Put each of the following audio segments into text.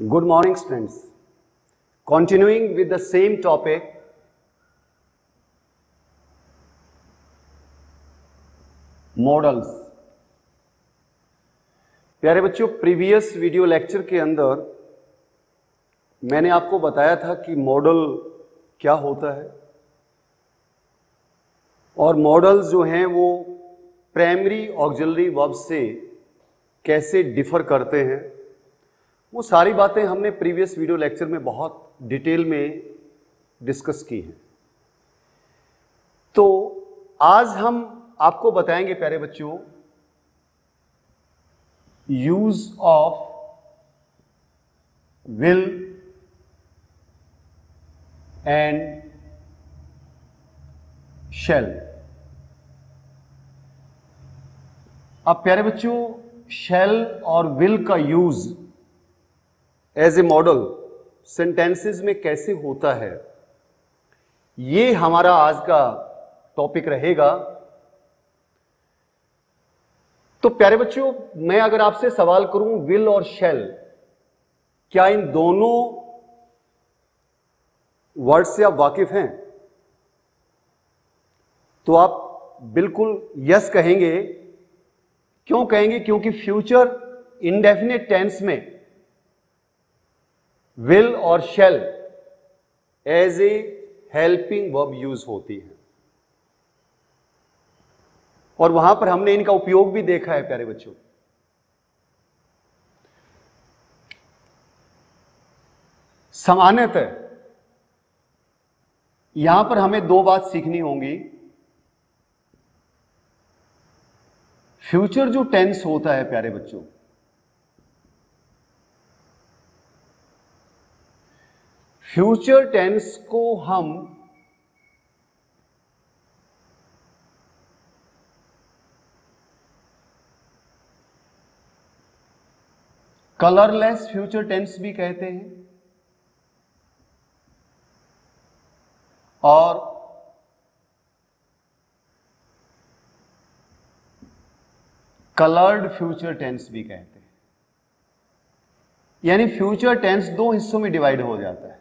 Good morning, students. Continuing with the same topic, models. प्यारे बच्चों, previous video lecture के अंदर मैंने आपको बताया था कि मॉडल क्या होता है और मॉडल्स जो हैं वो प्राइमरी ऑक्सिलरी वर्ब से कैसे डिफर करते हैं। वो सारी बातें हमने प्रीवियस वीडियो लेक्चर में बहुत डिटेल में डिस्कस की हैं। तो आज हम आपको बताएंगे प्यारे बच्चों use of will and shall. अब प्यारे बच्चों, शैल और विल का use as a modal sentences में कैसे होता है, ये हमारा आज का टॉपिक रहेगा। तो प्यारे बच्चों, मैं अगर आपसे सवाल करूं विल और शैल, क्या इन दोनों वर्ड से आप वाकिफ हैं? तो आप बिल्कुल यस कहेंगे। क्यों कहेंगे? क्योंकि फ्यूचर इंडेफिनिट टेंस में विल और shall as a helping verb use होती है और वहां पर हमने इनका उपयोग भी देखा है प्यारे बच्चों। सामान्यतः यहां पर हमें दो बात सीखनी होंगी। फ्यूचर जो टेंस होता है प्यारे बच्चों, फ्यूचर टेंस को हम कलरलेस फ्यूचर टेंस भी कहते हैं और कलर्ड फ्यूचर टेंस भी कहते हैं। यानी फ्यूचर टेंस दो हिस्सों में डिवाइड हो जाता है।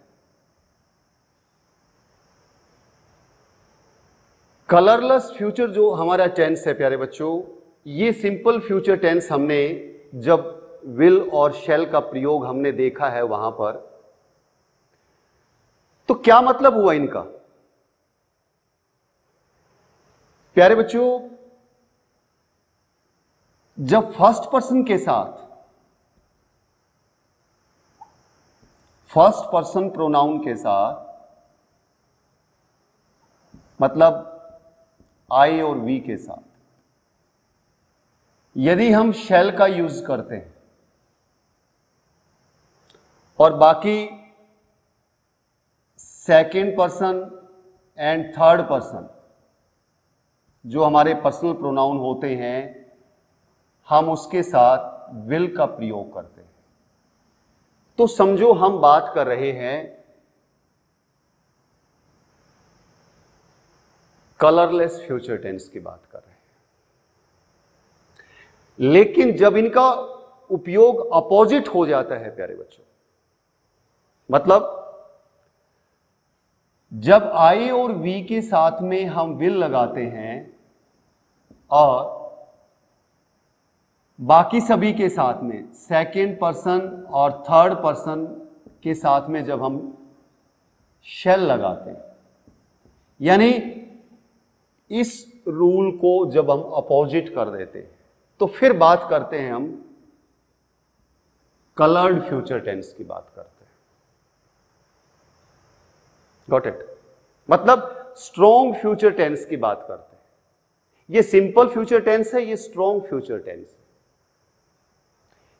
कलरलेस फ्यूचर जो हमारा टेंस है प्यारे बच्चों, ये सिंपल फ्यूचर टेंस हमने जब विल और शैल का प्रयोग हमने देखा है वहां पर, तो क्या मतलब हुआ इनका? प्यारे बच्चों, जब फर्स्ट पर्सन के साथ फर्स्ट पर्सन प्रोनाउन के साथ, मतलब आई और वी के साथ, यदि हम शैल का यूज करते हैं और बाकी second person and third person जो हमारे पर्सनल प्रोनाउन होते हैं, हम उसके साथ विल का प्रयोग करते हैं, तो समझो हम बात कर रहे हैं कलरलेस फ्यूचर टेंस की बात कर रहे हैं। लेकिन जब इनका उपयोग अपोजिट हो जाता है प्यारे बच्चों, मतलब जब आई और वी के साथ में हम विल लगाते हैं और बाकी सभी के साथ में सेकेंड पर्सन और थर्ड पर्सन के साथ में जब हम शैल लगाते हैं, यानी इस रूल को जब हम अपोजिट कर देते हैं, तो फिर बात करते हैं हम कलर्ड फ्यूचर टेंस की बात करते हैं। Got it? मतलब स्ट्रॉन्ग फ्यूचर टेंस की बात करते हैं। ये सिंपल फ्यूचर टेंस है, ये स्ट्रॉन्ग फ्यूचर टेंस है।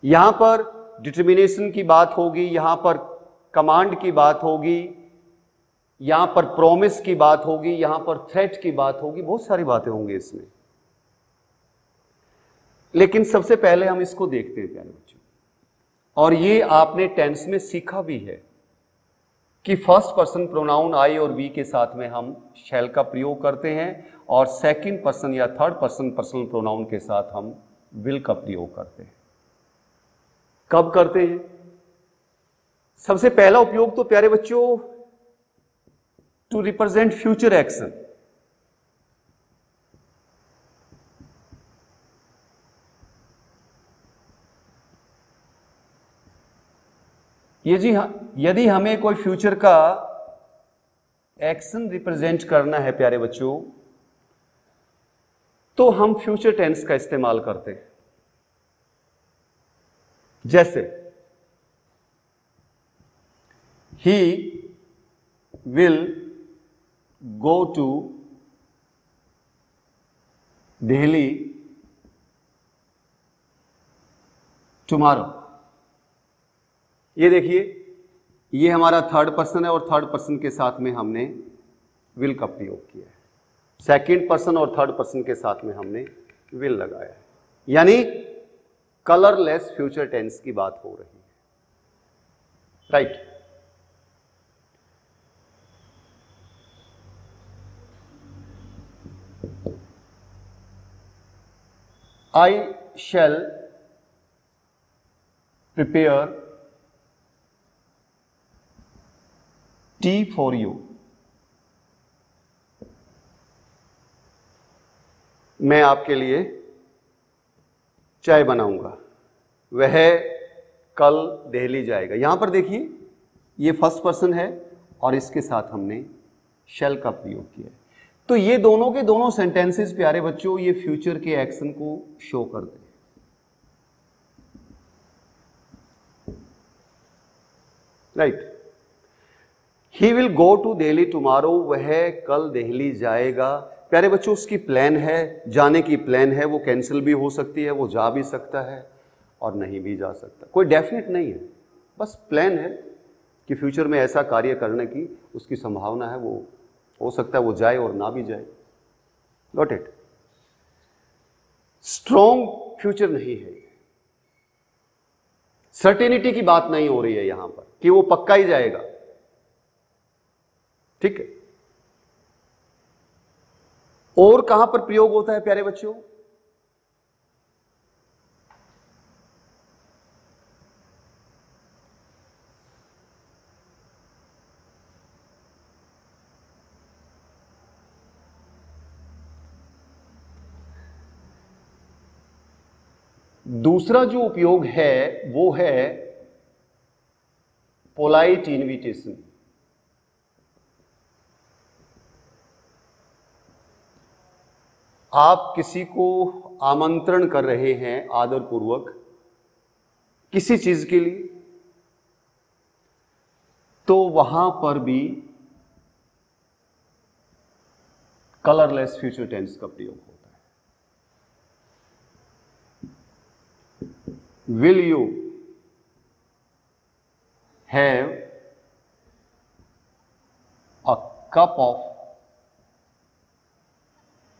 यहां पर डिटर्मिनेशन की बात होगी, यहां पर कमांड की बात होगी, यहां पर प्रॉमिस की बात होगी, यहां पर थ्रेट की बात होगी, बहुत सारी बातें होंगी इसमें। लेकिन सबसे पहले हम इसको देखते हैं प्यारे बच्चों, और ये आपने टेंस में सीखा भी है कि फर्स्ट पर्सन प्रोनाउन आई और वी के साथ में हम शैल का प्रयोग करते हैं और सेकंड पर्सन या थर्ड पर्सन पर्सनल प्रोनाउन के साथ हम विल का प्रयोग करते हैं। कब करते हैं? सबसे पहला उपयोग तो प्यारे बच्चों, टू रिप्रेजेंट फ्यूचर एक्शन। यदि हमें कोई फ्यूचर का एक्शन रिप्रेजेंट करना है प्यारे बच्चों, तो हम फ्यूचर टेंस का इस्तेमाल करते हैं। जैसे he will go to Delhi tomorrow. ये देखिए, ये हमारा थर्ड पर्सन है और थर्ड पर्सन के साथ में हमने विल का प्रयोग किया है। सेकंड पर्सन और थर्ड पर्सन के साथ में हमने विल लगाया है, यानी कलरलेस फ्यूचर टेंस की बात हो रही है, right. I shall prepare tea for you। मैं आपके लिए चाय बनाऊंगा, वह कल दिल्ली जाएगा। यहां पर देखिए, ये फर्स्ट पर्सन है और इसके साथ हमने शैल का प्रयोग किया है। तो ये दोनों के दोनों सेंटेंसेस प्यारे बच्चों, ये फ्यूचर के एक्शन को शो करते हैं, right. He will go to Delhi tomorrow, वह कल दिल्ली जाएगा। प्यारे बच्चों, उसकी प्लान है, जाने की प्लान है, वो कैंसिल भी हो सकती है, वो जा भी सकता है और नहीं भी जा सकता, कोई डेफिनेट नहीं है, बस प्लान है कि फ्यूचर में ऐसा कार्य करने की उसकी संभावना है, वो हो सकता है वो जाए और ना भी जाए। Got it. स्ट्रॉन्ग फ्यूचर नहीं है, सर्टेनिटी की बात नहीं हो रही है यहां पर कि वो पक्का ही जाएगा, ठीक है। और कहां पर प्रयोग होता है प्यारे बच्चों? दूसरा जो उपयोग है वो है पोलाइट इनविटेशन। आप किसी को आमंत्रण कर रहे हैं आदरपूर्वक किसी चीज के लिए, तो वहां पर भी कलरलेस फ्यूचर टेंस का प्रयोग होता है। Will you have a cup of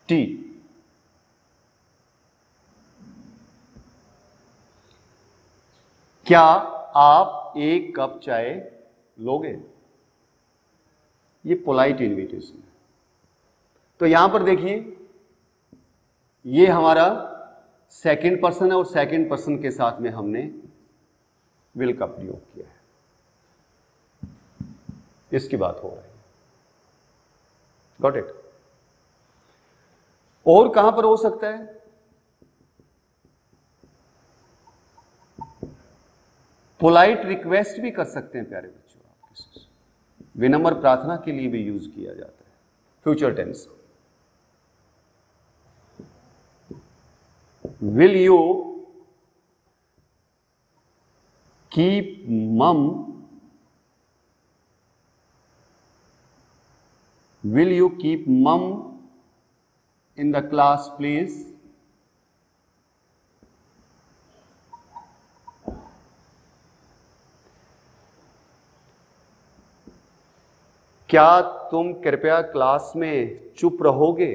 T? क्या आप एक कप चाय लोगे? ये पोलाइट इनविटेशन है। तो यहां पर देखिए, ये हमारा सेकंड पर्सन है और सेकंड पर्सन के साथ में हमने विल का प्रयोग किया है, इसकी बात हो रही है। Got it. और कहां पर हो सकता है? पोलाइट रिक्वेस्ट भी कर सकते हैं प्यारे बच्चों, आप किसी से विनम्र प्रार्थना के लिए भी यूज किया जाता है future tense. Will you keep mum? Will you keep mum in the class please? क्या तुम कृपया क्लास में चुप रहोगे?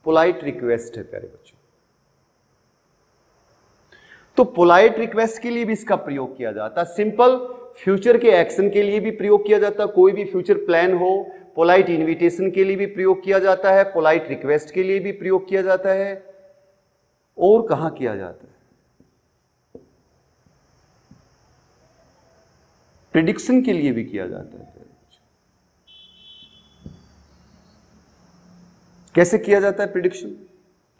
पोलाइट रिक्वेस्ट है प्यारे बच्चों। तो पोलाइट रिक्वेस्ट के लिए भी इसका प्रयोग किया जाता है, सिंपल फ्यूचर के एक्शन के लिए भी प्रयोग किया जाता है, कोई भी फ्यूचर प्लान हो, पोलाइट इनविटेशन के लिए भी प्रयोग किया जाता है, पोलाइट रिक्वेस्ट के लिए भी प्रयोग किया जाता है। और कहां किया जाता है? प्रिडिक्शन के लिए भी किया जाता है। कैसे किया जाता है प्रिडिक्शन?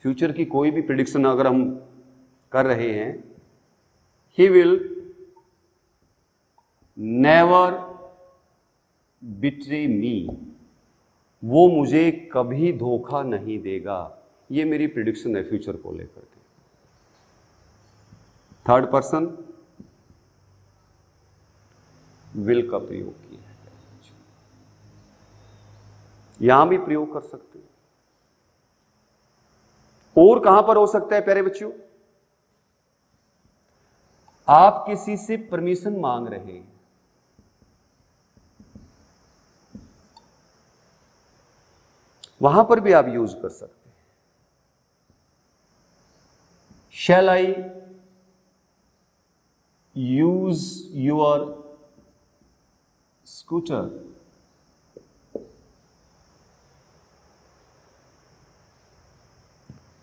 फ्यूचर की कोई भी प्रिडिक्शन अगर हम कर रहे हैं, ही विल नेवर बिट्रे मी, वो मुझे कभी धोखा नहीं देगा। ये मेरी प्रिडिक्शन है फ्यूचर को लेकर के। थर्ड पर्सन विल का प्रयोग किया है, यहां भी प्रयोग कर सकते हैं। और कहां पर हो सकता है प्यारे बच्चों? आप किसी से परमिशन मांग रहे हैं, वहां पर भी आप यूज कर सकते हैं। शैल आई यूज योर स्कूटर?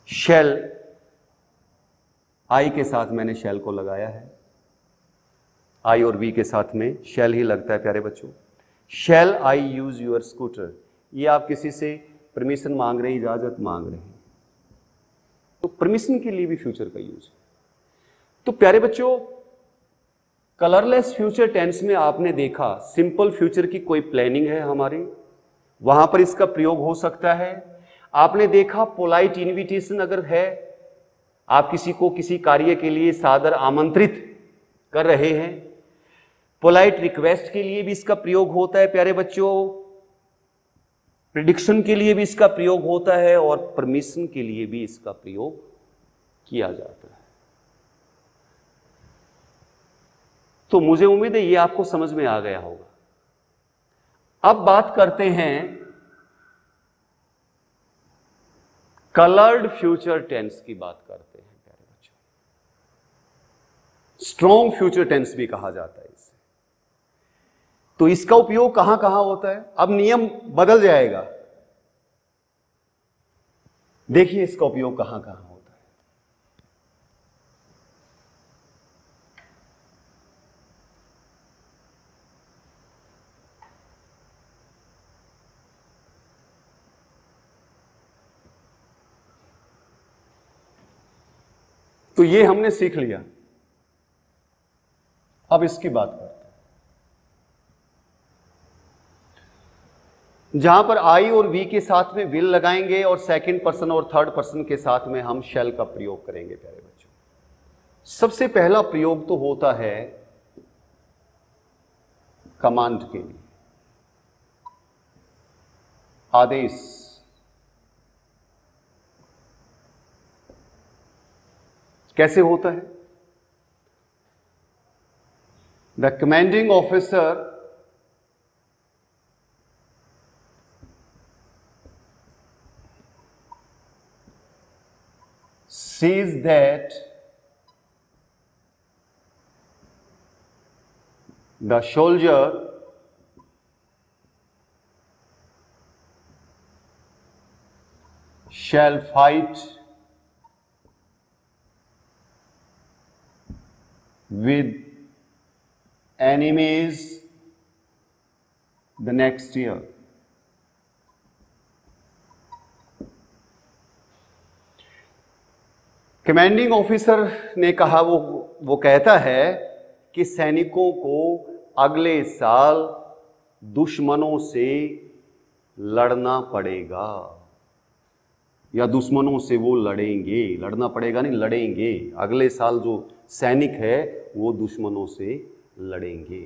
शैल, आई के साथ मैंने शैल को लगाया है, आई और वी के साथ में शैल ही लगता है प्यारे बच्चों। शैल आई यूज योर स्कूटर, ये आप किसी से परमिशन मांग रहे हैं, इजाजत मांग रहे हैं, तो परमिशन के लिए भी फ्यूचर का यूज है। तो प्यारे बच्चों, कलरलेस फ्यूचर टेंस में आपने देखा सिंपल फ्यूचर की कोई प्लानिंग है हमारी, वहां पर इसका प्रयोग हो सकता है। आपने देखा पोलाइट इनविटेशन अगर है, आप किसी को किसी कार्य के लिए सादर आमंत्रित कर रहे हैं, पोलाइट रिक्वेस्ट के लिए भी इसका प्रयोग होता है प्यारे बच्चों, प्रिडिक्शन के लिए भी इसका प्रयोग होता है, और परमिशन के लिए भी इसका प्रयोग किया जाता है। तो मुझे उम्मीद है ये आपको समझ में आ गया होगा। अब बात करते हैं कलर्ड फ्यूचर टेंस की बात करते हैं प्यारे बच्चों। स्ट्रॉन्ग फ्यूचर टेंस भी कहा जाता है इसे। तो इसका उपयोग कहां कहां होता है? अब नियम बदल जाएगा, देखिए इसका उपयोग कहां कहां होता है। तो ये हमने सीख लिया, अब इसकी बात करते हैं। जहां पर आई और वी के साथ में विल लगाएंगे और सेकंड पर्सन और थर्ड पर्सन के साथ में हम शैल का प्रयोग करेंगे प्यारे बच्चों। सबसे पहला प्रयोग तो होता है कमांड के लिए, आदेश। कैसे होता है? The commanding officer sees that the soldier shall fight with enemies the next year. Commanding officer ने कहा, वो कहता है कि सैनिकों को अगले साल दुश्मनों से लड़ना पड़ेगा, या दुश्मनों से वो लड़ेंगे। लड़ना पड़ेगा नहीं, लड़ेंगे। अगले साल जो सैनिक है वो दुश्मनों से लड़ेंगे।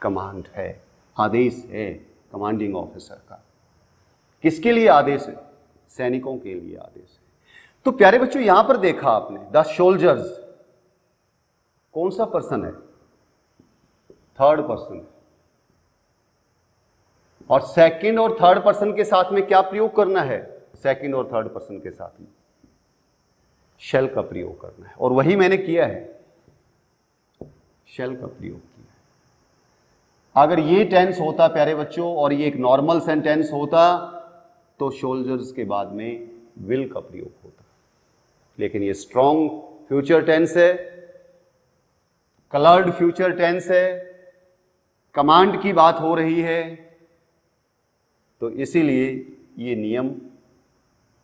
कमांड है, आदेश है कमांडिंग ऑफिसर का। किसके लिए आदेश है? सैनिकों के लिए आदेश है। तो प्यारे बच्चों, यहां पर देखा आपने द सोल्जर्स, कौन सा पर्सन है? Third person. और सेकंड और थर्ड पर्सन के साथ में क्या प्रयोग करना है? सेकंड और थर्ड पर्सन के साथ में शैल का प्रयोग करना है, और वही मैंने किया है, शैल का प्रयोग किया। अगर ये टेंस होता प्यारे बच्चों और ये एक नॉर्मल सेंटेंस होता तो सोल्जर्स के बाद में विल का प्रयोग होता, लेकिन ये स्ट्रॉन्ग फ्यूचर टेंस है, कलर्ड फ्यूचर टेंस है, कमांड की बात हो रही है, तो इसीलिए ये नियम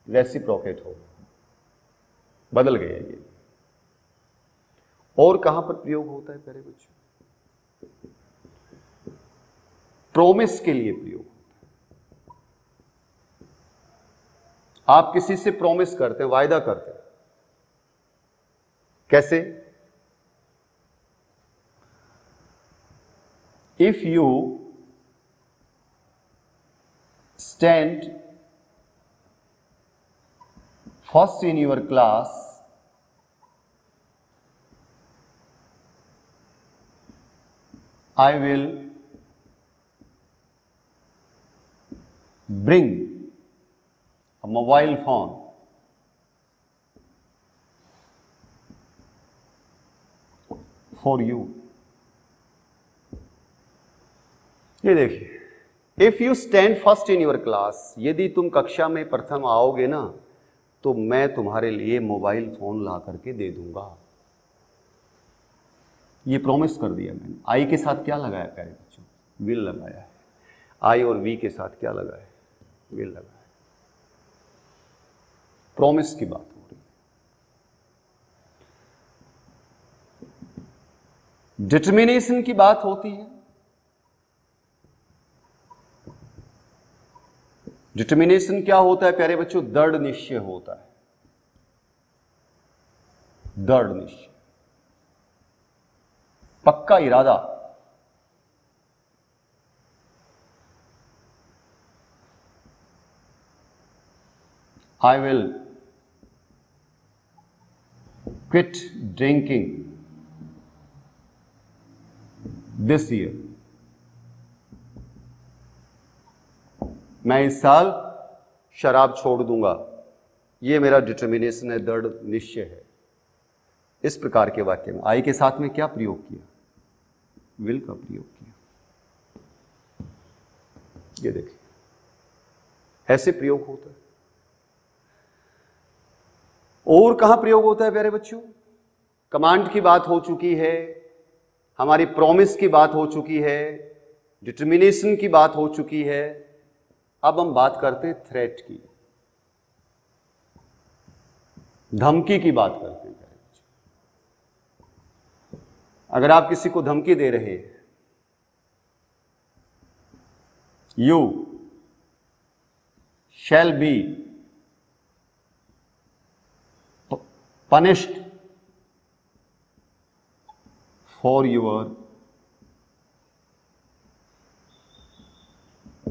रेसिप्रोकेट हो, बदल गया ये। और कहां पर प्रयोग होता है प्यारे बच्चों? प्रोमिस के लिए प्रयोग होता है। आप किसी से प्रोमिस करते हैं, वायदा करते हैं, कैसे? If you stand first in your class, I will bring a mobile phone for you। ये देखिए, if you stand first in your class, यदि तुम कक्षा में प्रथम आओगे ना, तो मैं तुम्हारे लिए मोबाइल फोन ला करके दे दूंगा। ये प्रॉमिस कर दिया मैंने। आई के साथ क्या लगाया प्यारे बच्चों? विल लगाया है। आई और वी के साथ क्या लगा है? विल लगा है। प्रॉमिस की बात हो रही है। डिटर्मिनेशन की बात होती है। डिटर्मिनेशन क्या होता है प्यारे बच्चों? दृढ़ निश्चय होता है। दृढ़ निश्चय, पक्का इरादा। I will quit drinking this year। मैं इस साल शराब छोड़ दूंगा। ये मेरा डिटर्मिनेशन है, दृढ़ निश्चय है। इस प्रकार के वाक्य में आई के साथ में क्या प्रयोग किया? विल का प्रयोग किया। ये देखिए, ऐसे प्रयोग होता है। और कहां प्रयोग होता है प्यारे बच्चों? कमांड की बात हो चुकी है, हमारी प्रॉमिस की बात हो चुकी है, डिटर्मिनेशन की बात हो चुकी है। अब हम बात करते हैं थ्रेट की, धमकी की बात करते हैं प्यारे बच्चों। अगर आप किसी को धमकी दे रहे हैं, you shall be punished for your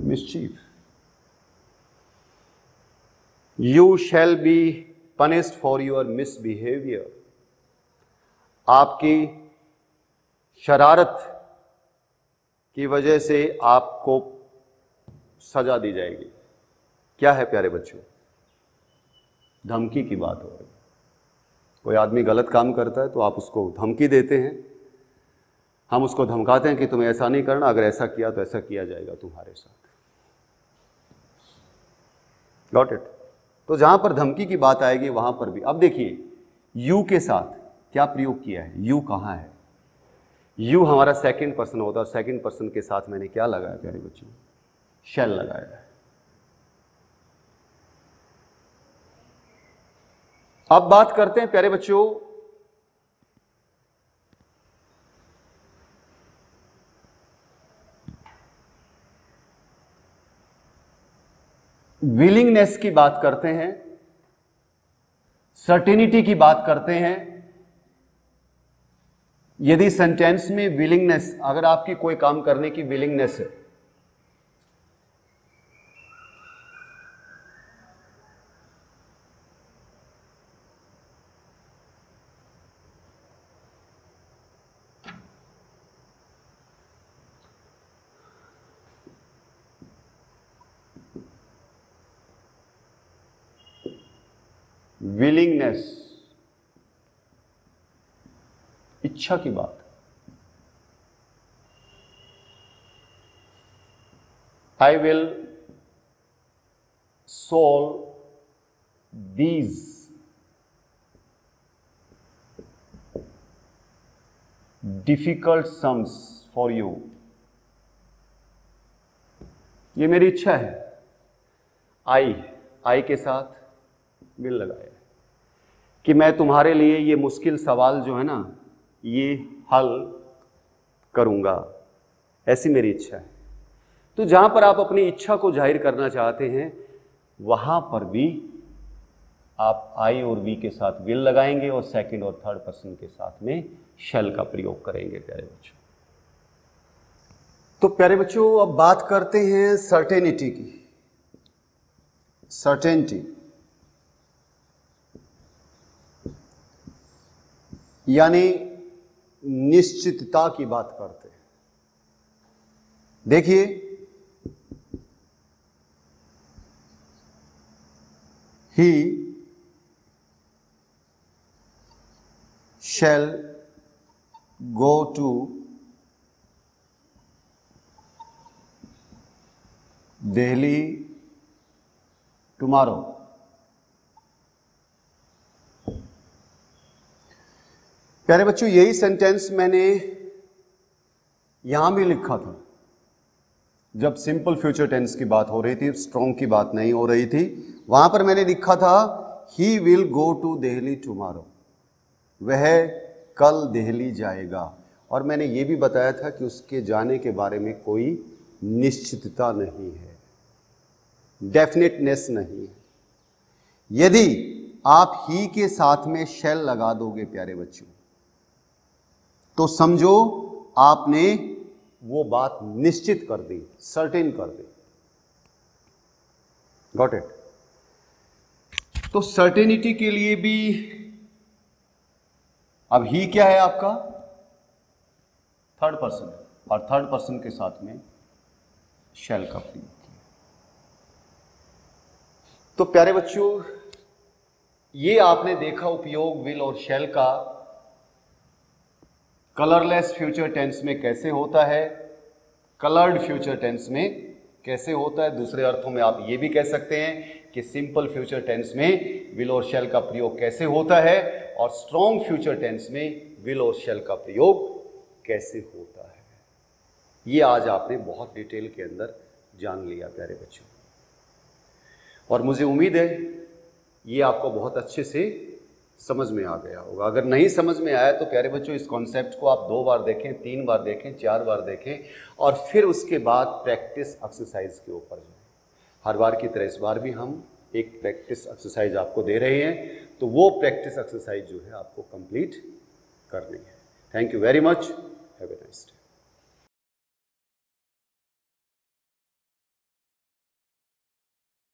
mischief। You shall be punished for your misbehavior। आपकी शरारत की वजह से आपको सजा दी जाएगी। क्या है प्यारे बच्चों? धमकी की बात हो रही है। कोई आदमी गलत काम करता है तो आप उसको धमकी देते हैं, हम उसको धमकाते हैं कि तुम्हें ऐसा नहीं करना, अगर ऐसा किया तो ऐसा किया जाएगा तुम्हारे साथ। Got it? तो जहां पर धमकी की बात आएगी वहां पर भी। अब देखिए, यू के साथ क्या प्रयोग किया है? यू कहां है? यू हमारा सेकंड पर्सन होता है। सेकंड पर्सन के साथ मैंने क्या लगाया प्यारे बच्चों? शैल लगाया है। अब बात करते हैं प्यारे बच्चों विलिंगनेस की बात करते हैं, सर्टेनिटी की बात करते हैं। यदि सेंटेंस में विलिंगनेस, अगर आपकी कोई काम करने की विलिंगनेस है, विलिंगनेस, इच्छा की बात, I will solve these difficult sums for you. ये मेरी इच्छा है, आई के साथ विल लगाया कि मैं तुम्हारे लिए ये मुश्किल सवाल जो है ना ये हल करूँगा, ऐसी मेरी इच्छा है। तो जहाँ पर आप अपनी इच्छा को जाहिर करना चाहते हैं वहाँ पर भी आप आई और वी के साथ विल लगाएंगे और सेकंड और थर्ड पर्सन के साथ में शैल का प्रयोग करेंगे प्यारे बच्चों। तो प्यारे बच्चों अब बात करते हैं सर्टेनिटी की। सर्टेनिटी यानी निश्चितता की बात करते हैं। देखिए ही shall go to Delhi tomorrow। प्यारे बच्चों यही सेंटेंस मैंने यहां भी लिखा था जब सिंपल फ्यूचर टेंस की बात हो रही थी, स्ट्रॉन्ग की बात नहीं हो रही थी। वहां पर मैंने लिखा था he will go to Delhi tomorrow, वह कल दिल्ली जाएगा। और मैंने ये भी बताया था कि उसके जाने के बारे में कोई निश्चितता नहीं है, डेफिनेटनेस नहीं है। यदि आप ही के साथ में शैल लगा दोगे प्यारे बच्चों तो समझो आपने वो बात निश्चित कर दी, सर्टेन कर दी। Got it. तो सर्टेनिटी के लिए भी अब ही क्या है आपका थर्ड पर्सन, और थर्ड पर्सन के साथ में शैल का प्रयोग किया। तो प्यारे बच्चों ये आपने देखा उपयोग विल और शैल का कलरलेस फ्यूचर टेंस में कैसे होता है, कलर्ड फ्यूचर टेंस में कैसे होता है। दूसरे अर्थों में आप ये भी कह सकते हैं कि सिंपल फ्यूचर टेंस में विल और शैल का प्रयोग कैसे होता है और स्ट्रॉन्ग फ्यूचर टेंस में विल और शैल का प्रयोग कैसे होता है। ये आज आपने बहुत डिटेल के अंदर जान लिया प्यारे बच्चों, और मुझे उम्मीद है ये आपको बहुत अच्छे से समझ में आ गया होगा। अगर नहीं समझ में आया तो प्यारे बच्चों इस कॉन्सेप्ट को आप 2 बार देखें, 3 बार देखें, 4 बार देखें और फिर उसके बाद प्रैक्टिस एक्सरसाइज के ऊपर जाएं। हर बार की तरह इस बार भी हम एक प्रैक्टिस एक्सरसाइज आपको दे रहे हैं, तो वो प्रैक्टिस एक्सरसाइज जो है आपको कंप्लीट करनी है। Thank you very much, have a nice day.